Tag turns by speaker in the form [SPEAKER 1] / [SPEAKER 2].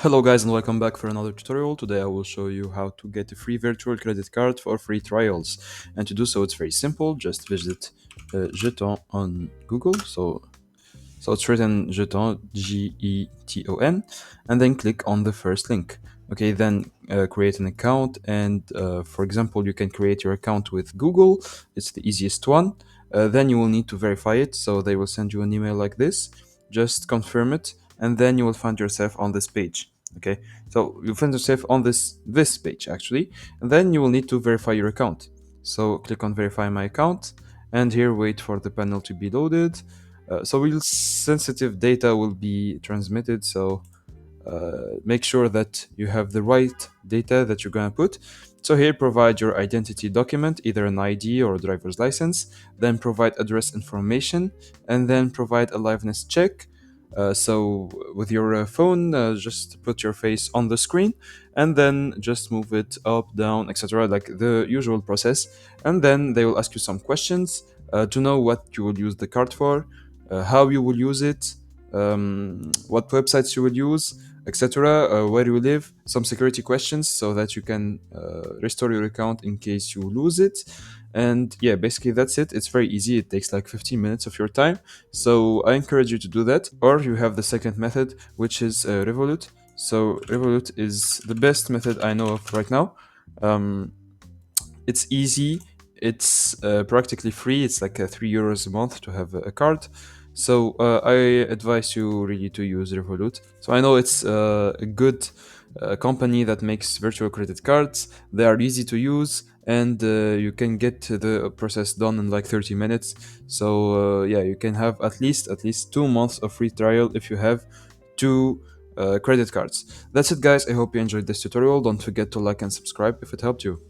[SPEAKER 1] Hello guys and welcome back for another tutorial. Today I will show you how to get a free virtual credit card for free trials. And to do so it's very simple. Just visit Jeton on Google. So it's written Jeton, Geton, and then click on the first link. Okay, then create an account and for example you can create your account with Google. It's the easiest one. Then you will need to verify it, so they will send you an email like this. Just confirm it and then you will find yourself on this page. Okay, so you'll find yourself on this page actually, and then you will need to verify your account. So click on verify my account and here wait for the panel to be loaded. So real sensitive data will be transmitted, so make sure that you have the right data that you're going to put. So here provide your identity document, either an ID or a driver's license, then provide address information, and then provide a liveness check. So with your phone, just put your face on the screen and then just move it up, down, etc., like the usual process. And then they will ask you some questions to know what you will use the card for, how you will use it, what websites you will use, etc., where you live, some security questions so that you can restore your account in case you lose it. And yeah, basically that's it. It's very easy. It takes like 15 minutes of your time. So I encourage you to do that. Or you have the second method, which is Revolut. So Revolut is the best method I know of right now. Um, it's easy. It's practically free. It's like €3 a month to have a card. So I advise you really to use Revolut. So I know it's a good company that makes virtual credit cards. They are easy to use and you can get the process done in like 30 minutes. So yeah, you can have at least 2 months of free trial if you have two credit cards. That's it guys. I hope you enjoyed this tutorial. Don't forget to like and subscribe if it helped you.